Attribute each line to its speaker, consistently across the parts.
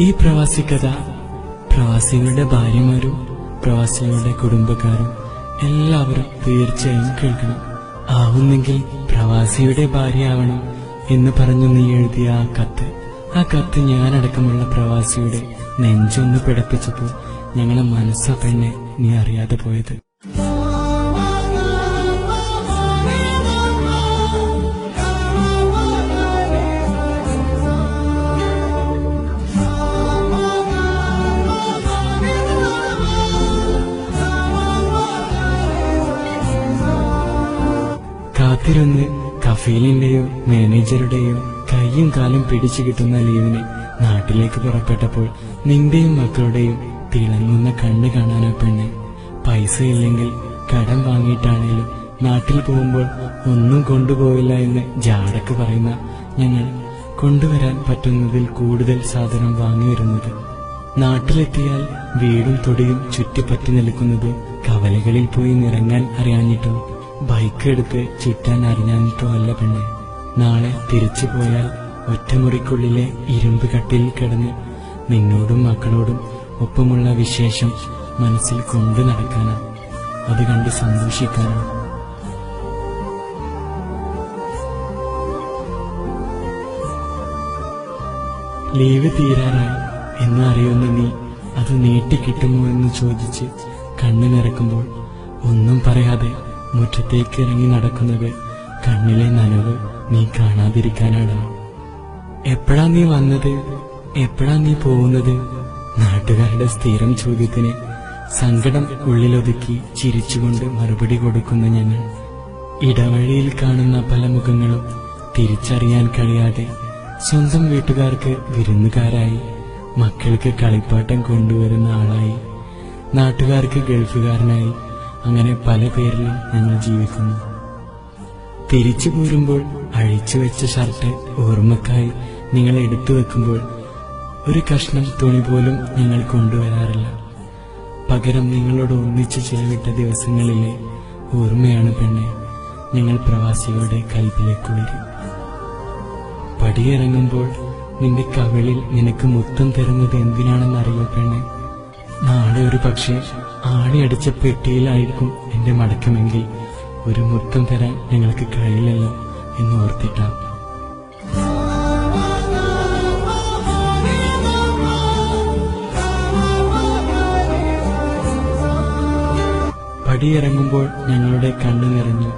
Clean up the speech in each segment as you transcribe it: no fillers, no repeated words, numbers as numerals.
Speaker 1: ഈ പ്രവാസി കഥ പ്രവാസികളുടെ ഭാര്യമാരും പ്രവാസികളുടെ കുടുംബക്കാരും എല്ലാവരും തീർച്ചയായും കേൾക്കണം. ആവുന്നെങ്കിൽ പ്രവാസിയുടെ ഭാര്യയാവണം എന്ന് പറഞ്ഞു നീ എഴുതിയ ആ കത്ത് ഞാനടക്കമുള്ള പ്രവാസിയുടെ നെഞ്ചൊന്ന് പിടപ്പിച്ചപ്പോൾ ഞങ്ങളെ മനസ്സാ പെണ്ണെ നീ അറിയാതെ പോയത്. കാത്തിരുന്ന് കഫീലിന്റെയോ മാനേജറുടെയോ കൈയും കാലും പിടിച്ചു കിട്ടുന്ന ലീവിന് നാട്ടിലേക്ക് പുറപ്പെട്ടപ്പോൾ നിന്റെയും മക്കളുടെയും തിളങ്ങുന്ന കണ്ണ് കാണാനോ പെണ്ണെ. പൈസ ഇല്ലെങ്കിൽ കടം വാങ്ങിയിട്ടാണേലും നാട്ടിൽ പോകുമ്പോൾ ഒന്നും കൊണ്ടുപോയില്ല എന്ന് ജാടക്ക് പറയുന്ന ഞങ്ങൾ കൊണ്ടുവരാൻ പറ്റുന്നതിൽ കൂടുതൽ സാധനം വാങ്ങി വരുന്നത്. നാട്ടിലെത്തിയാൽ വീടും തൊടിയും ചുറ്റിപ്പറ്റി നിൽക്കുന്നത് കവലകളിൽ പോയി നിറങ്ങാൻ അറിയാഞ്ഞിട്ടോ ബൈക്ക് എടുത്ത് ചുറ്റാൻ അറിഞ്ഞാഞ്ഞിട്ടോ അല്ല പെണ്ണെ. നാളെ തിരിച്ചു പോയാൽ ഒറ്റമുറിക്കുള്ളിലെ ഇരുമ്പ് കട്ടിലിൽ കിടന്ന് നിന്നോടും മക്കളോടും ഒപ്പമുള്ള വിശേഷം മനസ്സിൽ കൊണ്ടു നടക്കാനാ, അത് കണ്ട് സന്തോഷിക്കാനാ. ലീവ് തീരാറായി എന്ന് അറിയുന്ന നീ അത് നീട്ടിക്കിട്ടുമോ എന്ന് ചോദിച്ച് കണ്ണു നിറക്കുമ്പോൾ ഒന്നും പറയാതെ മുറ്റത്തേക്ക് ഇറങ്ങി നടക്കുന്നത് കണ്ണിലെ നനവ് നീ കാണാതിരിക്കാനാണ്. എപ്പോഴാ നീ വന്നത്, എപ്പോഴാ നീ പോകുന്നത്? നാട്ടുകാരുടെ സ്ഥിരം ചോദ്യത്തിന് സങ്കടം ഉള്ളിലൊതുക്കി ചിരിച്ചുകൊണ്ട് മറുപടി കൊടുക്കുന്ന ഞങ്ങൾ ഇടവഴിയിൽ കാണുന്ന പല മുഖങ്ങളും തിരിച്ചറിയാൻ കഴിയാതെ സ്വന്തം വീട്ടുകാർക്ക് വിരുന്നുകാരായി, മക്കൾക്ക് കളിപ്പാട്ടം കൊണ്ടുവരുന്ന ആളായി, നാട്ടുകാർക്ക് ഗൾഫുകാരനായി, അങ്ങനെ പല പേരിലും ഞങ്ങൾ ജീവിക്കുന്നു. തിരിച്ചു പോരുമ്പോൾ അഴിച്ചുവെച്ച ഷർട്ട് ഓർമ്മക്കായി നിങ്ങൾ എടുത്തു വെക്കുമ്പോൾ ഒരു കഷ്ണം തുണി പോലും ഞങ്ങൾ കൊണ്ടുവരാറില്ല. പകരം നിങ്ങളോട് ഒന്നിച്ചു ചിലവിട്ട ദിവസങ്ങളിലെ ഓർമ്മയാണ് പെണ്ണെ ഞങ്ങൾ പ്രവാസികളുടെ കൽബിലെ കുളിര്. പടിയിറങ്ങുമ്പോൾ നിന്റെ കവിളിൽ നിനക്ക് മുത്തം തരുന്നത് എന്തിനാണെന്നറിയോ പെണ്ണെ? നാളെ ഒരു പക്ഷേ ആണിയടിച്ച പെട്ടിയിലായിരിക്കും എന്റെ മടക്കമെങ്കിൽ ഒരു മുത്തം തരാൻ ഞങ്ങൾക്ക് കഴിയില്ലല്ലോ എന്ന് ഓർത്തിട്ടാ. പടിയിറങ്ങുമ്പോൾ ഞങ്ങളുടെ കണ്ണു നിറഞ്ഞു.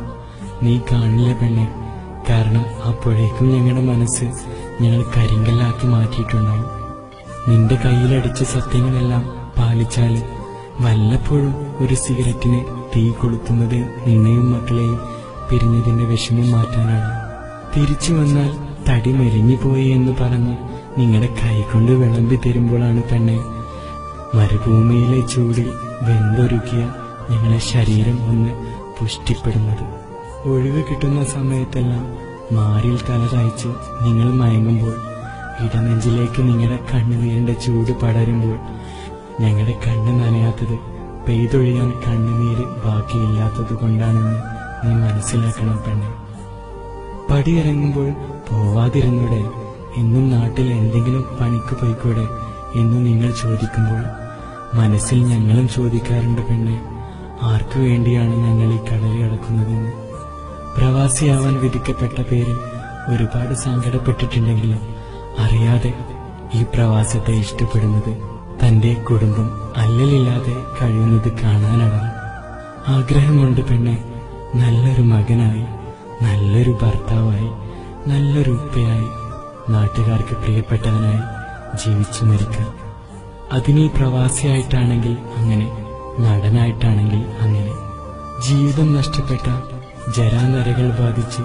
Speaker 1: നീ കാണില്ല പെണ്ണെ, കാരണം അപ്പോഴേക്കും ഞങ്ങളുടെ മനസ്സ് ഞങ്ങൾ കരിങ്കല്ലാക്കി മാറ്റിയിട്ടുണ്ടാവും. നിന്റെ കയ്യിലടിച്ച സത്യങ്ങളെല്ലാം പാലിച്ചാല് വല്ലപ്പോഴും ഒരു സിഗരറ്റിന് തീ കൊളുത്തുന്നത് നിന്നെയും മക്കളെയും പിരിഞ്ഞതിന്റെ വിഷമം മാറ്റാനാണ്. തിരിച്ചു വന്നാൽ തടി മെലിഞ്ഞുപോയി എന്ന് പറഞ്ഞ് നിങ്ങളുടെ കൈകൊണ്ട് വിളമ്പി തരുമ്പോഴാണ് പെണ്ണെ മരുഭൂമിയിലെ ചൂടിൽ വെന്തൊരുക്കിയ ഞങ്ങളെ ശരീരം ഒന്ന് പുഷ്ടിപ്പെടുന്നത്. ഒഴിവ് കിട്ടുന്ന സമയത്തെല്ലാം മാറിൽ തല ചായ്ച്ച് നിങ്ങൾ മയങ്ങുമ്പോൾ ഇടനെഞ്ചിലേക്ക് നിങ്ങളുടെ കണ്ണുനീരിന്റെ ചൂട് പടരുമ്പോൾ ഞങ്ങളുടെ കണ്ണ് നനയാത്തത് പെയ്തൊഴിയാൻ കണ്ണുനീര് ബാക്കിയില്ലാത്തത് കൊണ്ടാണെന്ന് നീ മനസ്സിലാക്കണം പെണ്ണെ. പടിയിറങ്ങുമ്പോൾ പോവാതിരുന്നൂടെ, എന്നും നാട്ടിൽ എന്തെങ്കിലും പണിക്ക് പോയിക്കൂടെ എന്നു നിങ്ങൾ ചോദിക്കുമ്പോൾ മനസ്സിൽ ഞങ്ങളും ചോദിക്കാറുണ്ട് പെണ്ണെ, ആർക്കു വേണ്ടിയാണ് ഞങ്ങൾ ഈ കടലിൽ കിടക്കുന്നതെന്ന്. പ്രവാസിയാവാൻ വിധിക്കപ്പെട്ട പേരിൽ ഒരുപാട് സങ്കടപ്പെട്ടിട്ടുണ്ടെങ്കിലും അറിയാതെ ഈ പ്രവാസത്തെ ഇഷ്ടപ്പെടുന്നത് തന്റെ കുടുംബം അല്ലലില്ലാതെ കഴിയുന്നത് കാണാനാണ്. ആഗ്രഹമുണ്ട് പെണ്ണെ, നല്ലൊരു മകനായി, നല്ലൊരു ഭർത്താവായി, നല്ലൊരു ഉപ്പയായി, നാട്ടുകാർക്ക് പ്രിയപ്പെട്ടവനായി ജീവിച്ചു മരിക്കാൻ. അതിനീ പ്രവാസിയായിട്ടാണെങ്കിൽ അങ്ങനെ, നടനായിട്ടാണെങ്കിൽ അങ്ങനെ. ജീവിതം നഷ്ടപ്പെട്ട, ജരാനരകൾ ബാധിച്ച്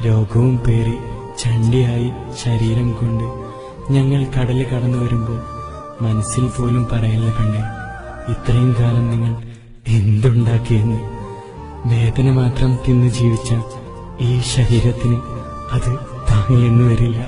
Speaker 1: രോഗവും പേറി ചണ്ടിയായി ശരീരം കൊണ്ട് ഞങ്ങൾ കടല് കടന്നു വരുമ്പോൾ മനസ്സിൽ പോലും പറയല്ല പെണ്ണെ, ഇത്രയും കാലം നിങ്ങൾ എന്തുണ്ടാക്കിയെന്ന്. വേദന മാത്രം തിന്നു ജീവിച്ച ഈ ശരീരത്തിന് അത് താങ്ങിയെന്ന് വരില്ല.